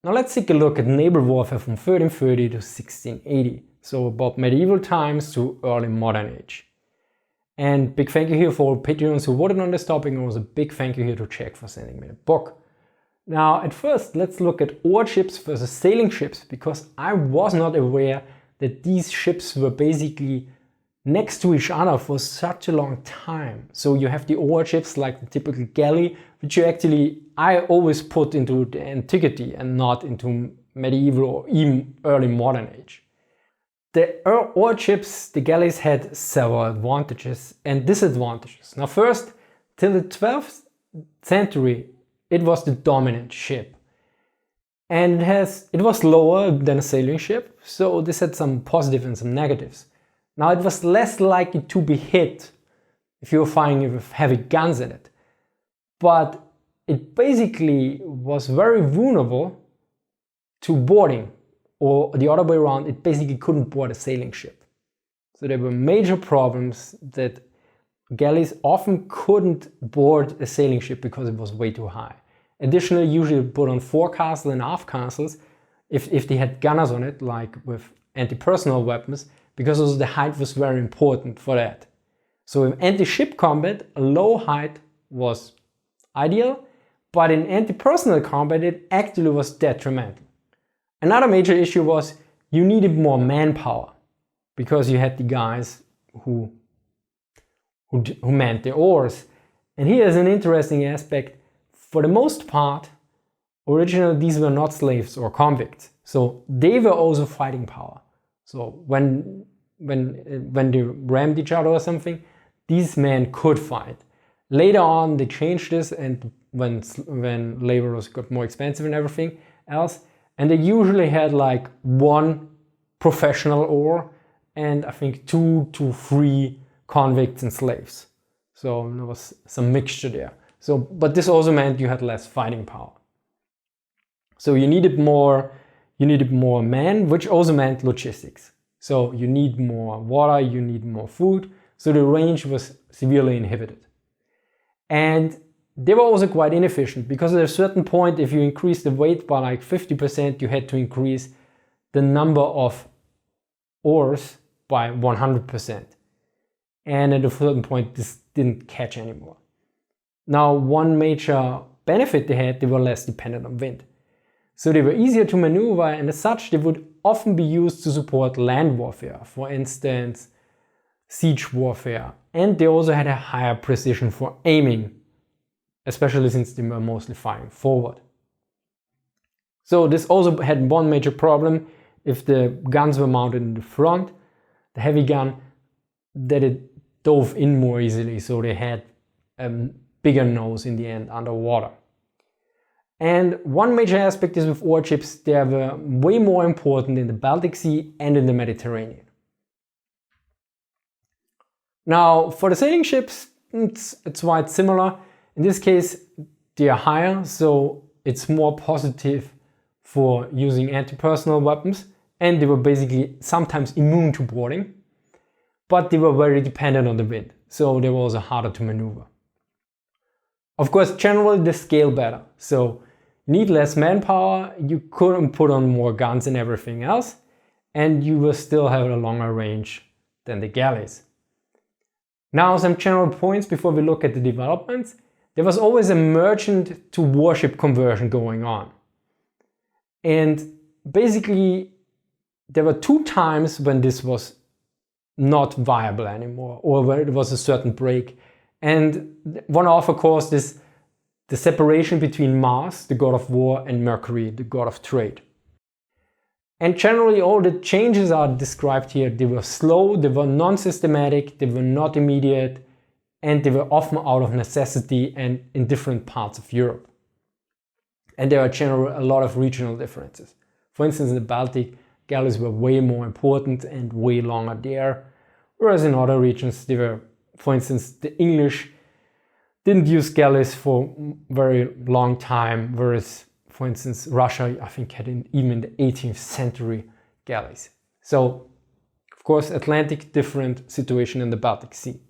Now let's take a look at naval warfare from 1330 to 1680, so about medieval times to early modern age. And big thank you here for all Patreons who voted on this topic, and also a big thank you here to Jack for sending me the book. Now at first let's look at warships versus sailing ships, because I was not aware that these ships were basically next to each other for such a long time. So you have the warships like the typical galley, which I always put into the antiquity and not into medieval or even early modern age. The warships, the galleys, had several advantages and disadvantages. Now first, till the 12th century, it was the dominant ship. And it was lower than a sailing ship, so this had some positives and some negatives. Now it was less likely to be hit if you were firing with heavy guns in it, but it basically was very vulnerable to boarding, or the other way around, it basically couldn't board a sailing ship. So there were major problems that galleys often couldn't board a sailing ship because it was way too high. Additionally, usually put on forecastle and aft castles if they had gunners on it, like with anti-personnel weapons, because also the height was very important for that. So in anti-ship combat, a low height was ideal, but in anti-personnel combat it actually was detrimental. Another major issue was you needed more manpower, because you had the guys who manned the oars. And here's an interesting aspect. For the most part, originally these were not slaves or convicts, so they were also fighting power. So when they rammed each other or something, these men could fight. Later on they changed this, and when labor got more expensive and everything else, and they usually had like one professional oar and I think 2 to 3 convicts and slaves. So there was some mixture there. So, but this also meant you had less fighting power. So you needed more men, which also meant logistics. So you need more water, you need more food. So the range was severely inhibited. And they were also quite inefficient, because at a certain point, if you increase the weight by like 50%, you had to increase the number of oars by 100%. And at a certain point, this didn't catch anymore. Now, one major benefit they had, they were less dependent on wind. So they were easier to maneuver, and as such, they would often be used to support land warfare, for instance, siege warfare. And they also had a higher precision for aiming, especially since they were mostly firing forward. So this also had one major problem. If the guns were mounted in the front, the heavy gun, that it dove in more easily, so they had bigger nose in the end underwater. And one major aspect is with warships, they were way more important in the Baltic Sea and in the Mediterranean. Now for the sailing ships, it's quite similar. In this case they are higher, so it's more positive for using anti-personnel weapons, and they were basically sometimes immune to boarding, but they were very dependent on the wind, so they were also harder to maneuver. Of course, generally they scale better, so you need less manpower, you couldn't put on more guns and everything else, and you will still have a longer range than the galleys. Now some general points before we look at the developments. There was always a merchant to warship conversion going on. And basically there were 2 times when this was not viable anymore, or where it was a certain break. And one of course is the separation between Mars, the god of war, and Mercury, the god of trade. And generally all the changes are described here. They were slow, they were non-systematic, they were not immediate, and they were often out of necessity and in different parts of Europe. And there are generally a lot of regional differences. For instance, in the Baltic, galleys were way more important and way longer there, whereas in other regions they were, for instance, the English didn't use galleys for a very long time, whereas, for instance, Russia, I think, had even in the 18th century galleys. So, of course, Atlantic, different situation in the Baltic Sea.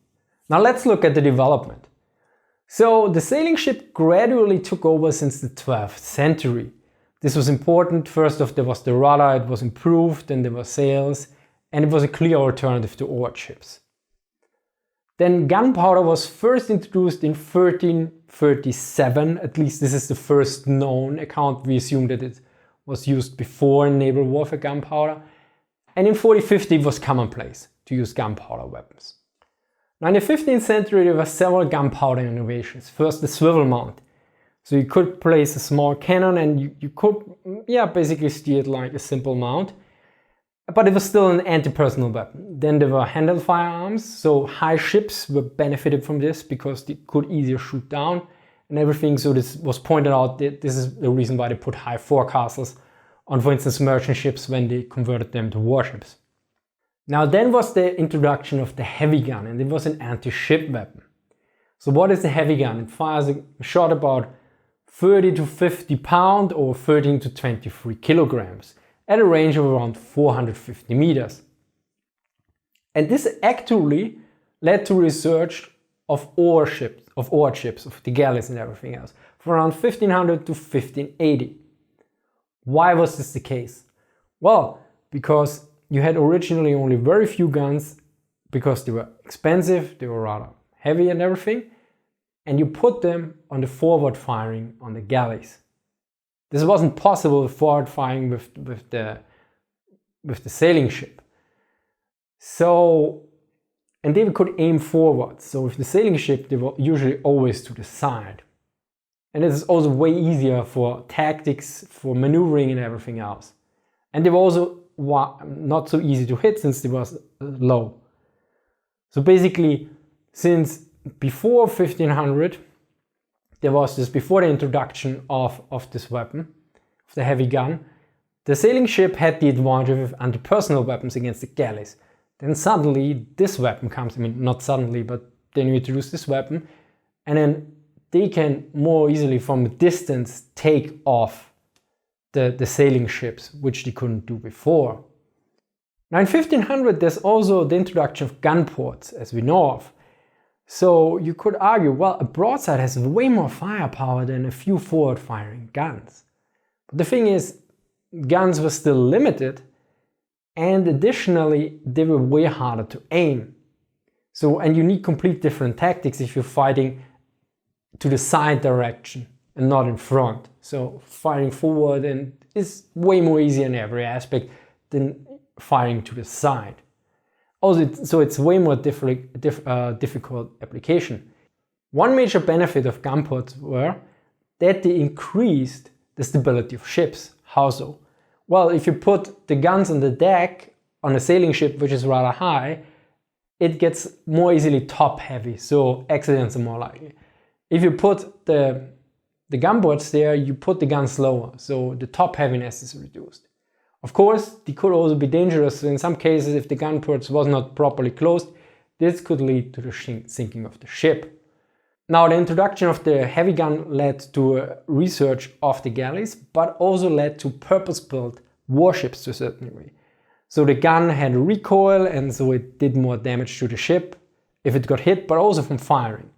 Now let's look at the development. So the sailing ship gradually took over since the 12th century. This was important. First off, there was the rudder, it was improved, then there were sails, and it was a clear alternative to warships. Then gunpowder was first introduced in 1337, at least this is the first known account. We assume that it was used before in naval warfare gunpowder. And in 1450 it was commonplace to use gunpowder weapons. Now in the 15th century there were several gunpowder innovations. First the swivel mount. So you could place a small cannon and you could basically steer it like a simple mount. But it was still an anti-personnel weapon. Then there were handheld firearms, so high ships were benefited from this because they could easier shoot down and everything. So this was pointed out that this is the reason why they put high forecastles on, for instance, merchant ships when they converted them to warships. Now then was the introduction of the heavy gun, and it was an anti-ship weapon. So what is the heavy gun? It fires a shot about 30 to 50 pounds or 13 to 23 kilograms. At a range of around 450 meters. And this actually led to research of ore ships, of the galleys and everything else, from around 1500 to 1580. Why was this the case? Well, because you had originally only very few guns, because they were expensive, they were rather heavy and everything, and you put them on the forward firing on the galleys. This wasn't possible with forward firing with the sailing ship. So, and they could aim forward. So with the sailing ship, they were usually always to the side. And it is also way easier for tactics, for maneuvering and everything else. And they were also not so easy to hit since they were low. So basically, since before 1500, there was this, before the introduction of this weapon, of the heavy gun, the sailing ship had the advantage of anti-personnel weapons against the galleys. Then suddenly this weapon comes, I mean not suddenly, but then you introduce this weapon, and then they can more easily from a distance take off the sailing ships, which they couldn't do before. Now in 1500 there's also the introduction of gun ports, as we know of. So you could argue, well, a broadside has way more firepower than a few forward-firing guns. But the thing is, guns were still limited, and additionally, they were way harder to aim. So, and you need complete different tactics if you're fighting to the side direction and not in front. So firing forward is way more easy in every aspect than firing to the side. Also, so it's way more difficult application. One major benefit of gun ports were that they increased the stability of ships. How so? Well, if you put the guns on the deck on a sailing ship, which is rather high, it gets more easily top heavy, so accidents are more likely. If you put the gun ports there, you put the guns lower, so the top heaviness is reduced. Of course, they could also be dangerous. In some cases, if the gun ports was not properly closed, this could lead to the sinking of the ship. Now, the introduction of the heavy gun led to research of the galleys, but also led to purpose-built warships to a certain degree. So the gun had a recoil, and so it did more damage to the ship if it got hit, but also from firing.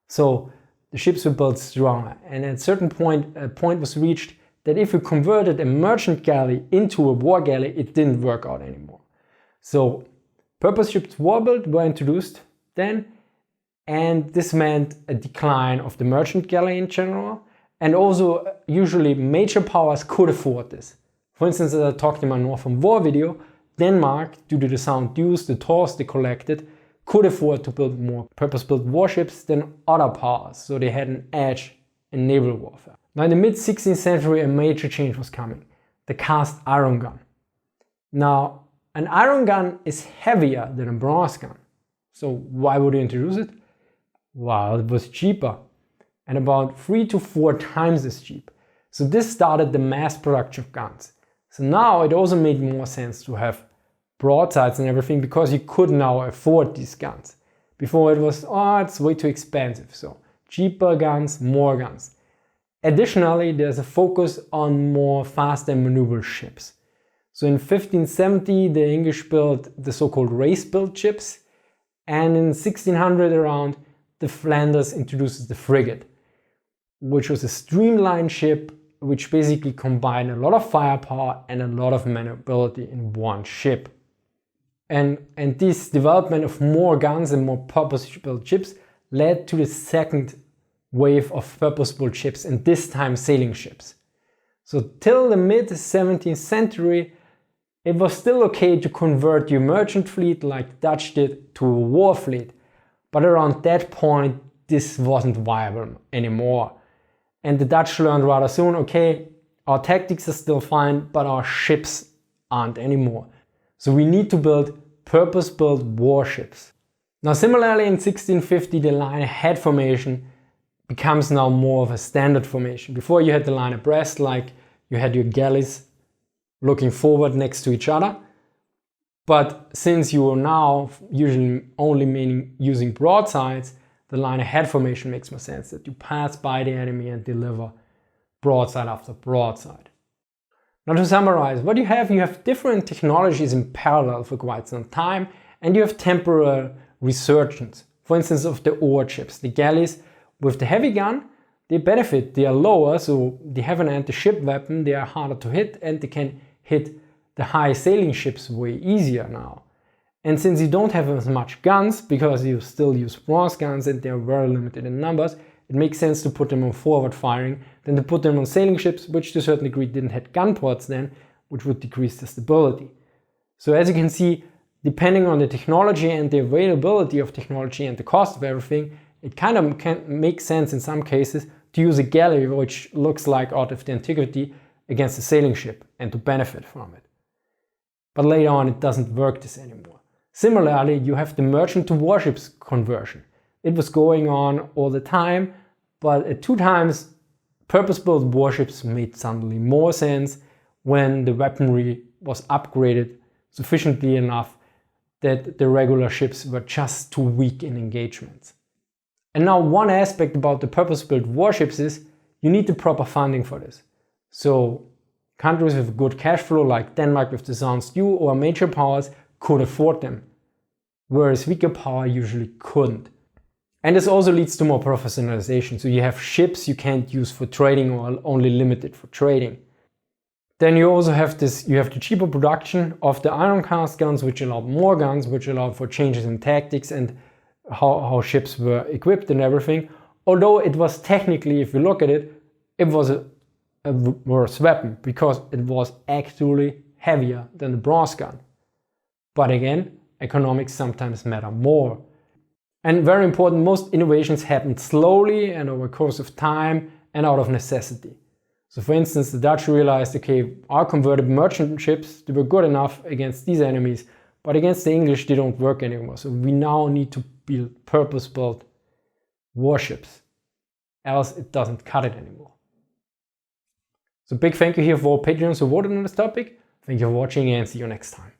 So the ships were built stronger, and at a certain point, a point was reached that if you converted a merchant galley into a war galley, it didn't work out anymore. So purpose-shipped warbuilt were introduced then, and this meant a decline of the merchant galley in general, and also usually major powers could afford this. For instance, as I talked in my Northern War video, Denmark, due to the sound dues, the tolls they collected, could afford to build more purpose-built warships than other powers, so they had an edge in naval warfare. Now in the mid-16th century a major change was coming, the cast iron gun. Now an iron gun is heavier than a bronze gun, so why would you introduce it? Well, it was cheaper, and about 3 to 4 times as cheap. So this started the mass production of guns. So now it also made more sense to have broadsides and everything, because you could now afford these guns. Before it was, it's way too expensive, so cheaper guns, more guns. Additionally, there's a focus on more fast and maneuver ships. So in 1570, the English built the so-called race-built ships, and in 1600 around, the Flanders introduces the frigate, which was a streamlined ship which basically combine a lot of firepower and a lot of maneuverability in one ship. And this development of more guns and more purpose-built ships led to the second wave of purpose-built ships, and this time sailing ships. So till the mid-17th century, it was still okay to convert your merchant fleet like the Dutch did to a war fleet. But around that point, this wasn't viable anymore. And the Dutch learned rather soon, okay, our tactics are still fine, but our ships aren't anymore. So we need to build purpose-built warships. Now similarly in 1650, the line ahead formation becomes now more of a standard formation. Before you had the line abreast, like you had your galleys looking forward next to each other. But since you are now usually only using broadsides, the line ahead formation makes more sense, that you pass by the enemy and deliver broadside after broadside. Now to summarize, what you have different technologies in parallel for quite some time, and you have temporary resurgence. For instance, of the oar ships, the galleys with the heavy gun, they benefit, they are lower, so they have an anti-ship weapon, they are harder to hit, and they can hit the high sailing ships way easier now. And since you don't have as much guns, because you still use bronze guns and they're very limited in numbers, it makes sense to put them on forward firing than to put them on sailing ships, which to a certain degree didn't have gun ports then, which would decrease the stability. So as you can see, depending on the technology and the availability of technology and the cost of everything, it kind of can make sense in some cases to use a galley, which looks like out of the antiquity, against a sailing ship and to benefit from it. But later on it doesn't work this anymore. Similarly, you have the merchant to warships conversion. It was going on all the time, but at 2 times purpose-built warships made suddenly more sense when the weaponry was upgraded sufficiently enough that the regular ships were just too weak in engagements. And now one aspect about the purpose-built warships is you need the proper funding for this. So countries with good cash flow like Denmark with the Sans Due or major powers could afford them, whereas weaker power usually couldn't. And this also leads to more professionalization. So you have ships you can't use for trading or only limited for trading. Then you also have you have the cheaper production of the iron cast guns, which allowed more guns, which allowed for changes in tactics and how ships were equipped and everything. Although it was technically, if you look at it, it was a worse weapon because it was actually heavier than the bronze gun. But again, economics sometimes matter more. And very important, most innovations happened slowly and over a course of time and out of necessity. So for instance, the Dutch realized, okay, our converted merchant ships, they were good enough against these enemies, but against the English they don't work anymore. So we now need to build purpose-built warships, else it doesn't cut it anymore. So big thank you here for all Patreons who voted on this topic. Thank you for watching and see you next time.